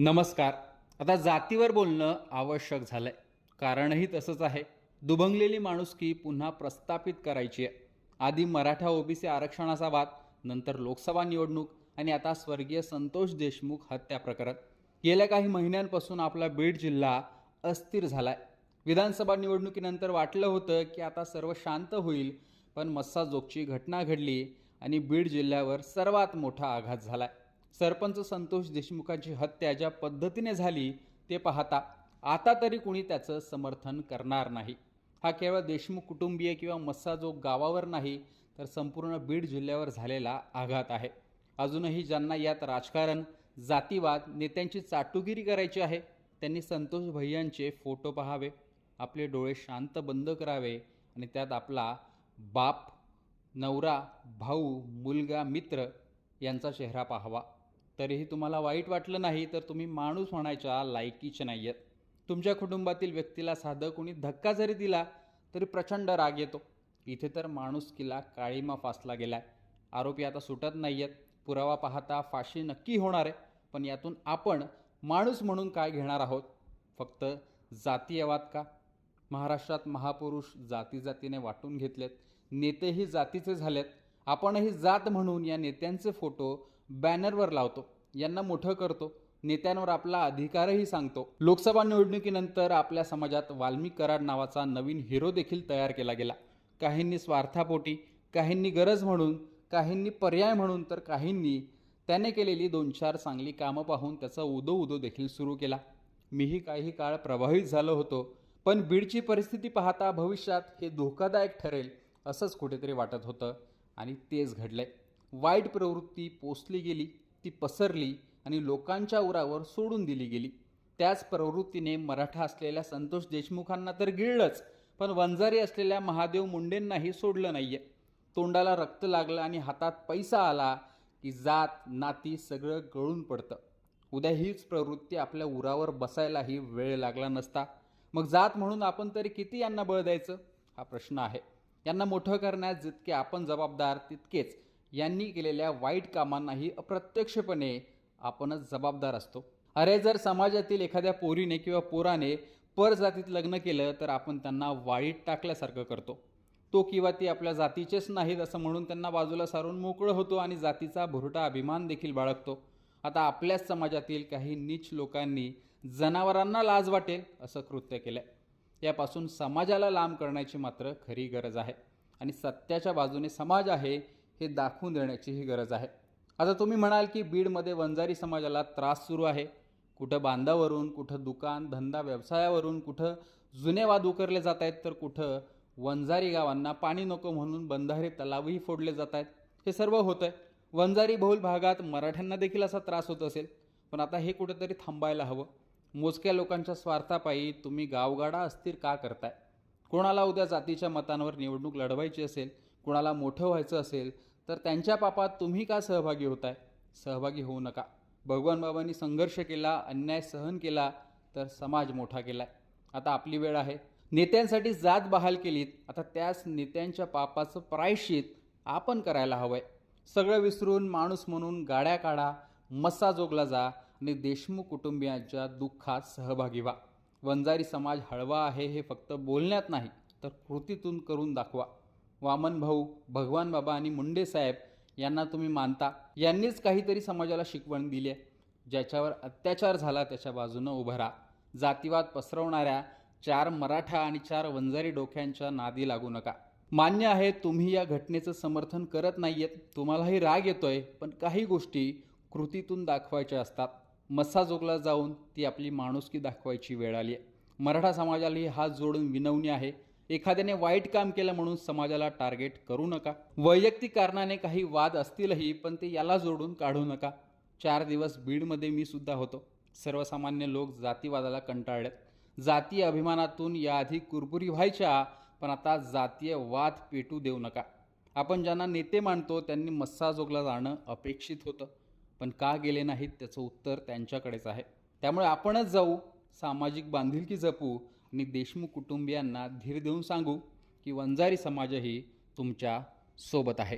नमस्कार. आता जातीवर बोलणं आवश्यक झालंय. कारणही तसंच आहे. दुभंगलेली माणुसकी पुन्हा प्रस्थापित करायची आहे. आधी मराठा ओबीसी आरक्षणाचा वाद, नंतर लोकसभा निवडणूक आणि आता स्वर्गीय संतोष देशमुख हत्या प्रकरण. गेल्या काही महिन्यांपासून आपला बीड जिल्हा अस्थिर झालाय. विधानसभा निवडणुकीनंतर वाटलं होतं की आता सर्व शांत होईल, पण मस्साजोगची घटना घडली आणि बीड जिल्ह्यावर सर्वात मोठा आघात झालाय. सरपंच संतोष देशमुखांची हत्या ज्या पद्धतीने झाली ते पाहता आता तरी कुणी त्याचं समर्थन करणार नाही. हा केवळ देशमुख कुटुंबीय किंवा मस्साजोग गावावर नाही, तर संपूर्ण बीड जिल्ह्यावर झालेला आघात आहे. अजूनही ज्यांना यात राजकारण, जातीवाद, नेत्यांची चाटुगिरी करायची आहे, त्यांनी संतोष भैयांचे फोटो पाहावे, आपले डोळे शांत बंद करावे आणि त्यात आपला बाप, नवरा, भाऊ, मुलगा, मित्र यांचा चेहरा पाहावा. तरीही तुम्हाला वाईट वाटलं नाही तर तुम्ही माणूस म्हणायच्या लायकीचे नाही आहेत. तुमच्या कुटुंबातील व्यक्तीला साधं कोणी धक्का जरी दिला तरी प्रचंड राग येतो. इथे तर माणुसकीला काळीमा फासला गेलाय. आरोपी आता सुटत नाही आहेत. पुरावा पाहता फाशी नक्की होणार आहे, पण यातून आपण माणूस म्हणून काय घेणार आहोत? फक्त जातीयवाद का? महाराष्ट्रात महापुरुष जाती जातीने वाटून घेतलेत, नेतेही जातीचे झालेत. आपणही जात म्हणून या नेत्यांचे फोटो बॅनरवर लावतो, यांना मोठं करतो, नेत्यांवर आपला अधिकारही सांगतो. लोकसभा निवडणुकीनंतर आपल्या समाजात वाल्मिक कराड नावाचा नवीन हिरो देखील तयार केला गेला. काहींनी स्वार्थापोटी, काहींनी गरज म्हणून, काहींनी पर्याय म्हणून, तर काहींनी त्याने केलेली 2-4 चांगली कामं पाहून त्याचा उदो देखील सुरू केला. मीही काही काळ प्रभावित झालो होतो, पण बीडची परिस्थिती पाहता भविष्यात हे धोकादायक ठरेल असंच कुठेतरी वाटत होतं आणि तेच घडलंय. वाईट प्रवृत्ती पोसली गेली, ती पसरली आणि लोकांच्या उरावर सोडून दिली गेली. त्याच प्रवृत्तीने मराठा असलेल्या संतोष देशमुखांना तर गिळलंच, पण वंजारी असलेल्या महादेव मुंडेंनाही सोडलं नाहीये. तोंडाला रक्त लागलं आणि हातात पैसा आला की जात, नाती सगळं गळून पडतं. उद्या हीच प्रवृत्ती आपल्या उरावर बसायलाही वेळ लागला नसता. मग जात म्हणून आपण तरी किती यांना बळ द्यायचं, हा प्रश्न आहे. यांना मोठं करण्यास जितके आपण जबाबदार, तितकेच यांनी केलेल्या वाईट कामांनाही अप्रत्यक्षपणे आपणच जबाबदार असतो. अरे, जर समाजातील एखाद्या पोरीने किंवा पोराने परजातीत लग्न केलं तर आपण त्यांना वाळीत टाकल्यासारखं करतो. तो किंवा ती आपल्या जातीचेच नाहीत असं म्हणून त्यांना बाजूला सारून मोकळं होतो आणि जातीचा भुरटा अभिमान देखील बाळगतो. आता आपल्याच समाजातील काही नीच लोकांनी जनावरांना लाज वाटेल असं कृत्य केलंय. यापासून समाजाला लांब करण्याची मात्र खरी गरज आहे आणि सत्याच्या बाजूने समाज आहे हे दाखवून देण्याचीही गरज आहे. आता तुम्ही म्हणाल की बीडमध्ये वंजारी समाजाला त्रास सुरू आहे. कुठं बांधावरून, कुठं दुकान, धंदा, व्यवसायावरून, कुठं जुने वाद उकरले जात आहेत, तर कुठं वंजारी गावांना पाणी नको म्हणून बंधारे, तलावही फोडले जात आहेत. हे सर्व होतं आहे. वंजारी बहुल भागात मराठ्यांना देखील असा त्रास होत असेल, पण आता हे कुठेतरी थांबायला हवं. मोजक्या लोकांच्या स्वार्थापायी तुम्ही गावगाडा अस्थिर का करताय? कोणाला उद्या जातीच्या मतांवर निवडणूक लढवायची असेल, कोणाला मोठं व्हायचं असेल, तर त्यांच्या पापात तुम्ही का सहभागी होताय? सहभागी होऊ नका. भगवान बाबांनी संघर्ष केला, अन्याय सहन केला, तर समाज मोठा केलाय. आता आपली वेळ आहे. नेत्यांसाठी जात बहाल केलीत, आता त्याच नेत्यांच्या पापाचं प्रायश्चित आपण करायला हवंय. सगळं विसरून माणूस म्हणून गाड्या काढा, मस्साजोगला जा आणि देशमुख कुटुंबियांच्या दुःखात सहभागी व्हा. वंजारी समाज हळवा आहे हे फक्त बोलण्यात नाही, तर कृतीतून करून दाखवा. वामन भाऊ, भगवान बाबा आणि मुंडे साहेब यांना तुम्ही मानता. यांनीच काहीतरी समाजाला शिकवण दिली आहे. ज्याच्यावर अत्याचार झाला त्याच्या बाजूनं उभं राहा. जातीवाद पसरवणाऱ्या 4 मराठा आणि 4 वंजारी डोक्यांच्या नादी लागू नका. मान्य आहे तुम्ही या घटनेचं समर्थन करत नाहीयेत, तुम्हालाही राग येतोय, पण काही गोष्टी कृतीतून दाखवायच्या असतात. मस्साजोगला जाऊन ती आपली माणुसकी दाखवायची वेळ आली आहे. मराठा समाजालाही हात जोडून विनवणी आहे, एखाद्याने वाईट काम केलं म्हणून समाजाला टार्गेट करू नका. वैयक्तिक कारणाने काही वाद असतीलही, पण ते याला जोडून काढू नका. 4 दिवस बीडमध्ये मी सुद्धा होतो. सर्वसामान्य लोक जातीवादाला कंटाळलेत. जातीय अभिमानातून याआधी कुरबुरी व्हायच्या, पण आता जातीय वाद पेटू देऊ नका. आपण ज्यांना नेते मानतो त्यांनी मस्साजोगला जाणं अपेक्षित होतं, पण का गेले नाहीत त्याचं उत्तर त्यांच्याकडेच आहे. त्यामुळे आपणच जाऊ, सामाजिक बांधिलकी जपू आणि देशमुख कुटुंबियांना धीर देऊन सांगू की वंजारी समाजही तुमच्या सोबत आहे.